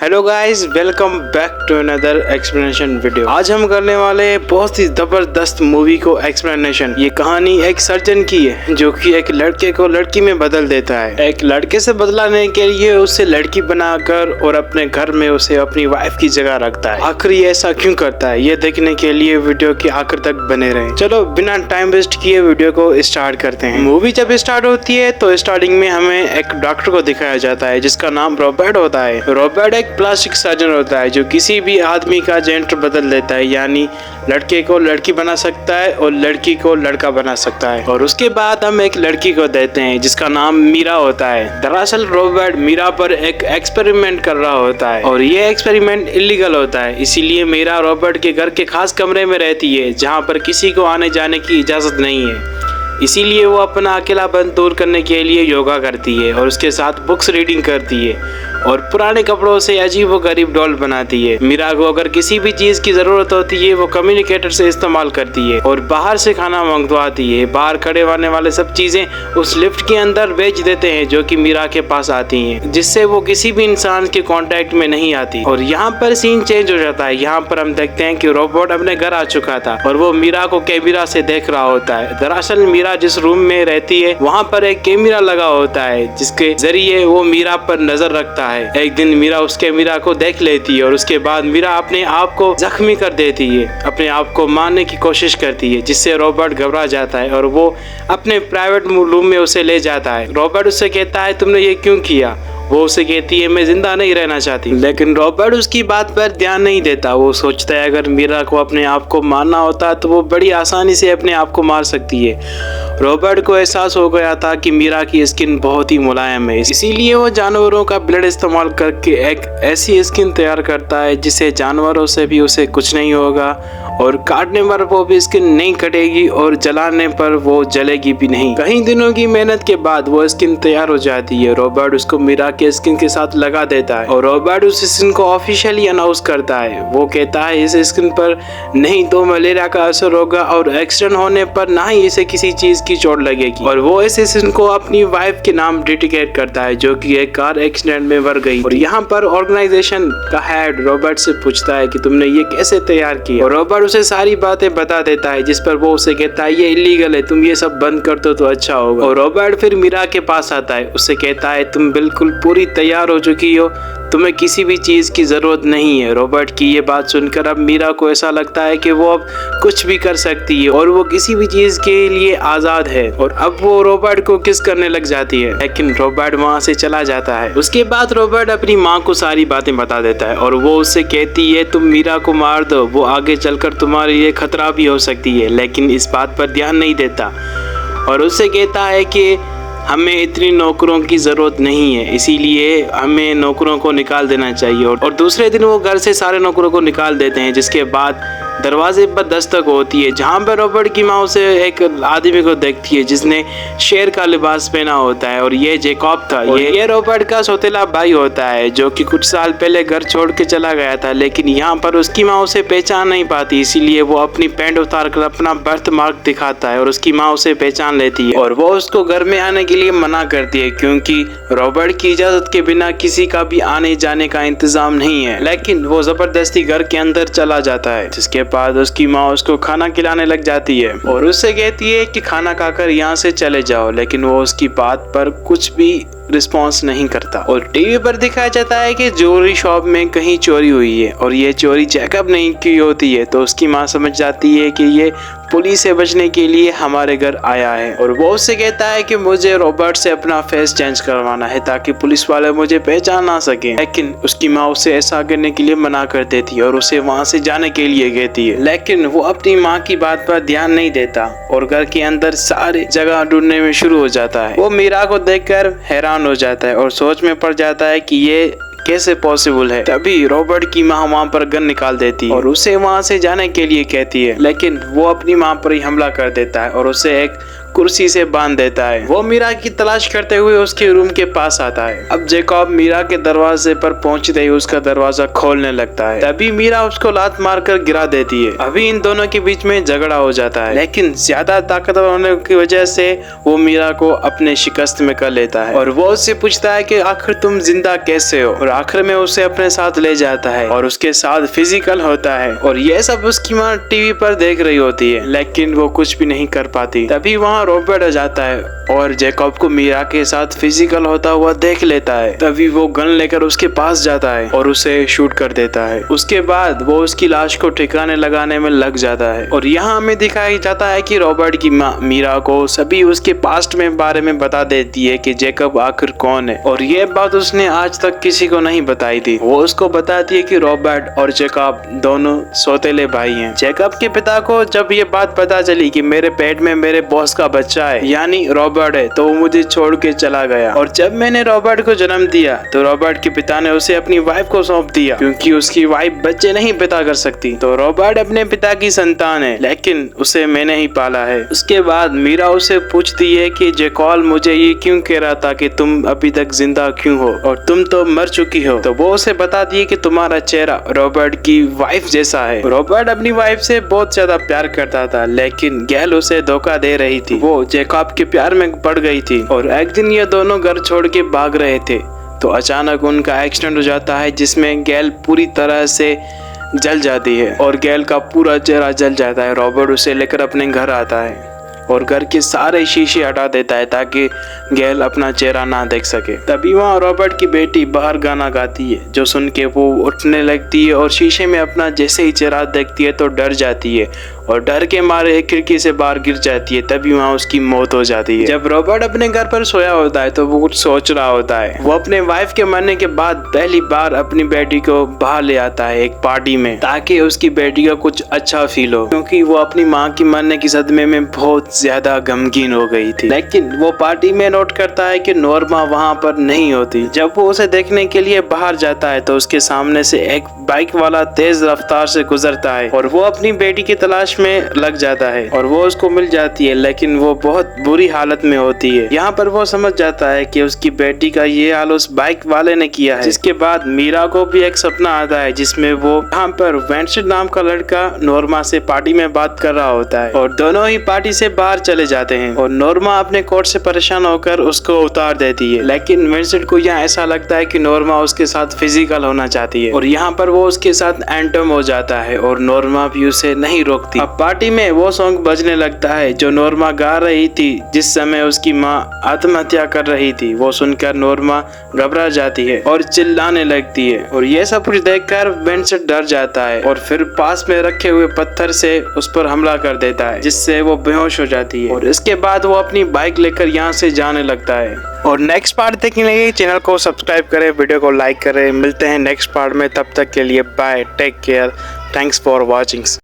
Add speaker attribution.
Speaker 1: Hello guys, welcome back to another explanation video. आज हम करने वाले बहुत ही जबरदस्त मूवी को एक्सप्लेनेशन। ये कहानी एक सर्जन की है जो कि एक लड़के को लड़की में बदल देता है। एक लड़के से बदलाने के लिए उसे लड़की बनाकर और अपने घर में उसे अपनी वाइफ की जगह रखता है। आखिर ये ऐसा क्यों करता है, ये देखने के लिए वीडियो के आखिर तक बने रहें। चलो बिना टाइम वेस्ट किए वीडियो को स्टार्ट करते हैं। मूवी जब स्टार्ट होती है तो स्टार्टिंग में हमें एक डॉक्टर को दिखाया जाता है जिसका नाम रॉबर्ट होता है। रॉबर्ट एक प्लास्टिक सर्जन होता है जो किसी भी आदमी का जेंडर बदल देता है, यानी लड़के को लड़की बना सकता है और लड़की को लड़का बना सकता है। और उसके बाद हम एक लड़की को देते हैं जिसका नाम मीरा होता है। दरअसल रॉबर्ट मीरा पर एक एक्सपेरिमेंट कर रहा होता है और ये एक्सपेरिमेंट इलीगल होता है, इसीलिए मीरा रॉबर्ट के घर के खास कमरे में रहती है जहाँ पर किसी को आने जाने की इजाजत नहीं है। इसीलिए वो अपना अकेलापन दूर करने के लिए योगा करती है और उसके साथ बुक्स रीडिंग करती है और पुराने कपड़ों से अजीब व गरीब डॉल बनाती है। मीरा को अगर किसी भी चीज की जरूरत होती है वो कम्युनिकेटर से इस्तेमाल करती है और बाहर से खाना मंगवाती है। बाहर खड़े होने वाले सब चीजें उस लिफ्ट के अंदर बेच देते हैं जो कि मीरा के पास आती हैं, जिससे वो किसी भी इंसान के कांटेक्ट में नहीं आती। और यहाँ पर सीन चेंज हो जाता है। यहाँ पर हम देखते हैं कि रोबोट अपने घर आ चुका था और वो मीरा को कैमरा से देख रहा होता है। दरअसल मीरा जिस रूम में रहती है वहाँ पर एक कैमरा लगा होता है जिसके जरिए वो मीरा पर नजर रखता है। एक दिन मीरा उस कैमरा को देख लेती है और उसके बाद मीरा अपने आप को जख्मी कर देती है, अपने आप को मारने की कोशिश करती है, जिससे रॉबर्ट घबरा जाता है और वो अपने प्राइवेट रूम में उसे ले जाता है। रॉबर्ट उससे कहता है तुमने ये क्यों किया? वो उसे कहती है मैं जिंदा नहीं रहना चाहती, लेकिन रॉबर्ट उसकी बात पर ध्यान नहीं देता। वो सोचता है अगर मीरा को अपने आप को मारना होता तो वो बड़ी आसानी से अपने आप को मार सकती है। रॉबर्ट को एहसास हो गया था कि मीरा की स्किन बहुत ही मुलायम है, इसीलिए वो जानवरों का ब्लड इस्तेमाल करके एक ऐसी स्किन तैयार करता है जिससे जानवरों से भी उसे कुछ नहीं होगा और काटने पर वो भी स्किन नहीं कटेगी और जलाने पर वो जलेगी भी नहीं। कई दिनों की मेहनत के बाद वो स्किन तैयार हो जाती है। रॉबर्ट उसको मीरा के स्किन के साथ लगा देता है और रॉबर्ट उस स्किन को ऑफिशियली अनाउंस करता है। वो कहता है इस स्किन पर नहीं तो मलेरिया का असर होगा और एक्सीडेंट होने पर ना ही इसे किसी चीज की चोट लगेगी। और वो इस स्किन को अपनी वाइफ के नाम डेडिकेट करता है जो कि एक कार एक्सीडेंट में मर गई। और यहाँ पर ऑर्गेनाइजेशन का हेड रॉबर्ट से पूछता है कि तुमने ये कैसे तैयार किया। और रॉबर्ट उसे सारी बातें बता देता है जिस पर वो उसे कहता है ये इलीगल है, तुम ये सब बंद कर दो तो अच्छा होगा। और रॉबर्ट फिर मीरा के पास आता है, उससे कहता है तुम बिल्कुल पूरी तैयार हो चुकी हो, तुम्हें किसी भी चीज की जरूरत नहीं है। रॉबर्ट की ये बात सुनकर अब मीरा को ऐसा लगता है कि वो अब कुछ भी कर सकती है और वो किसी भी चीज के लिए आजाद है। और अब वो रॉबर्ट को किस करने लग जाती है, लेकिन रॉबर्ट वहाँ से चला जाता है। उसके बाद रॉबर्ट अपनी माँ को सारी बातें बता देता है और वो उससे कहती है तुम मीरा को मार दो, वो आगे चलकर तुम्हारे लिए खतरा भी हो सकती है, लेकिन इस बात पर ध्यान नहीं देता। और उससे कहता है कि हमें इतनी नौकरों की जरूरत नहीं है, इसीलिए हमें नौकरों को निकाल देना चाहिए। और दूसरे दिन वो घर से सारे नौकरों को निकाल देते हैं, जिसके बाद दरवाजे पर दस्तक होती है जहाँ पर रॉबर्ट की माँ उसे एक आदमी को देखती है जिसने शेर का लिबास पहना होता है और ये जैकब था। ये रॉबर्ट का सौतेला भाई होता है जो कि कुछ साल पहले घर छोड़ के चला गया था, लेकिन यहाँ पर उसकी माँ उसे पहचान नहीं पाती, इसीलिए वो अपनी पैंट उतार कर अपना बर्थ मार्क दिखाता है और उसकी माँ उसे पहचान लेती है और वो उसको घर में आने के लिए मना करती है क्योंकि रॉबर्ट की इजाजत के बिना किसी का भी आने जाने का इंतजाम नहीं है। लेकिन वो जबरदस्ती घर के अंदर चला जाता है, जिसके बाद उसकी माँ उसको खाना खिलाने लग जाती है और उससे कहती है कि खाना खाकर यहाँ से चले जाओ, लेकिन वो उसकी बात पर कुछ भी रिस्पॉन्स नहीं करता। और टीवी पर दिखाया जाता है कि ज्वेलरी शॉप में कहीं चोरी हुई है और ये चोरी जैकब नहीं की होती है, तो उसकी माँ समझ जाती है कि ये पुलिस से बचने के लिए हमारे घर आया है। और वो उससे कहता है कि मुझे रॉबर्ट से अपना फेस चेंज करवाना है ताकि पुलिस वाले मुझे पहचान ना सके, लेकिन उसकी माँ उसे ऐसा करने के लिए मना कर देती है और उसे वहाँ से जाने के लिए कहती है, लेकिन वो अपनी माँ की बात पर ध्यान नहीं देता और घर के अंदर सारी जगह ढूंढने में शुरू हो जाता है। वो मीरा को देखकर हैरान हो जाता है और सोच में पड़ जाता है कि ये कैसे पॉसिबल है। तभी रॉबर्ट की माँ वहाँ पर गन निकाल देती है और उसे वहाँ से जाने के लिए कहती है, लेकिन वो अपनी माँ पर ही हमला कर देता है और उसे एक कुर्सी से बांध देता है। वो मीरा की तलाश करते हुए उसके रूम के पास आता है। अब जैकब मीरा के दरवाजे पर पहुंचते ही उसका दरवाजा खोलने लगता है। तभी मीरा उसको लात मारकर गिरा देती है। अभी इन दोनों के बीच में झगड़ा हो जाता है, लेकिन ज्यादा ताकतवर होने की वजह से वो मीरा को अपने शिकस्त में कर लेता है और वो उससे पूछता है कि आखिर तुम जिंदा कैसे हो, और आखिर में उसे अपने साथ ले जाता है और उसके साथ फिजिकल होता है। और ये सब उसकी माँ टीवी पर देख रही होती है, लेकिन वो कुछ भी नहीं कर पाती। तभी वहाँ रॉबर्ट आ जाता है और जैकब को मीरा के साथ फिजिकल होता हुआ देख लेता है। तभी वो गन लेकर उसके पास जाता है और उसे शूट कर देता है। उसके बाद वो उसकी लाश को ठिकाने लगाने में लग जाता है। और यहाँ हमें दिखाया जाता है कि रॉबर्ट की माँ मीरा को सभी उसके पास्ट में बारे में बता देती है कि जैकब आखिर कौन है, और ये बात उसने आज तक किसी को नहीं बताई थी। वो उसको बताती है कि रॉबर्ट और जैकब दोनों सौतेले भाई हैं। जैकब के पिता को जब ये बात पता चली कि मेरे पेट में मेरे बॉस का बच्चा है यानी रॉबर्ट है, तो वो मुझे छोड़ के चला गया। और जब मैंने रॉबर्ट को जन्म दिया तो रॉबर्ट के पिता ने उसे अपनी वाइफ को सौंप दिया, क्योंकि उसकी वाइफ बच्चे नहीं पैदा कर सकती। तो रॉबर्ट अपने पिता की संतान है, लेकिन उसे मैंने ही पाला है। उसके बाद मीरा उसे पूछती है कि जैकब मुझे ये क्यों कह रहा था कि तुम अभी तक जिंदा क्यों हो और तुम तो मर चुकी हो। तो वो उसे बताती है कि तुम्हारा चेहरा रॉबर्ट की वाइफ जैसा है। रॉबर्ट अपनी वाइफ से बहुत ज्यादा प्यार करता था, लेकिन गैल उसे धोखा दे रही थी। वो जैकब के प्यार में पड़ गई थी और एक दिन ये दोनों घर छोड़ के भाग रहे थे, तो अचानक उनका एक्सीडेंट हो जाता है जिसमें गैल पूरी तरह से जल जाती है और गैल का पूरा चेहरा जल जाता है। रॉबर्ट उसे लेकर अपने घर आता है और घर के सारे शीशे हटा देता है ताकि गैल अपना चेहरा ना देख सके। तभी वहाँ रॉबर्ट की बेटी बाहर गाना गाती है, जो सुन के वो उठने लगती है और शीशे में अपना जैसे ही चेहरा देखती है तो डर जाती है और डर के मारे एक खिड़की से बाहर गिर जाती है। तभी वहाँ उसकी मौत हो जाती है। जब रॉबर्ट अपने घर पर सोया होता है तो वो कुछ सोच रहा होता है। वो अपने वाइफ के मरने के बाद पहली बार अपनी बेटी को बाहर ले आता है एक पार्टी में, ताकि उसकी बेटी को कुछ अच्छा फील हो, क्योंकि वो अपनी माँ की मरने की सदमे में बहुत ज्यादा गमगीन हो गई थी। लेकिन वो पार्टी में नोट करता है कि नॉर्मा वहाँ पर नहीं होती। जब वो उसे देखने के लिए बाहर जाता है तो उसके सामने से एक बाइक वाला तेज रफ्तार से गुजरता है और वो अपनी बेटी की तलाश में लग जाता है और वो उसको मिल जाती है, लेकिन वो बहुत बुरी हालत में होती है। यहाँ पर वो समझ जाता है कि उसकी बेटी का ये हाल उस बाइक वाले ने किया है। जिसके बाद मीरा को भी एक सपना आता है जिसमें वो यहाँ पर वेंसेंट नाम का लड़का नॉर्मा से पार्टी में बात कर रहा होता है और दोनों ही पार्टी से बाहर चले जाते हैं और नॉर्मा अपने कोट से परेशान होकर उसको उतार देती है। लेकिन वेंसेंट को यहाँ ऐसा लगता है कि नॉर्मा उसके साथ फिजिकल होना चाहती है और यहाँ पर वो उसके साथ एंटम हो जाता है और नॉर्मा भी उसे नहीं रोकती। अब पार्टी में वो सॉन्ग बजने लगता है जो नॉर्मा गा रही थी जिस समय उसकी माँ आत्महत्या कर रही थी। वो सुनकर नॉर्मा घबरा जाती है और चिल्लाने लगती है और ये सब कुछ देखकर वेंसेंट डर जाता है और फिर पास में रखे हुए पत्थर से उस पर हमला कर देता है, जिससे वो बेहोश हो जाती है और इसके बाद वो अपनी बाइक लेकर यहाँ से जाने लगता है। और नेक्स्ट पार्ट देखने के लिए चैनल को सब्सक्राइब करें, वीडियो को लाइक करें। मिलते हैं नेक्स्ट पार्ट में, तब तक के लिए bye, take care, thanks for watching.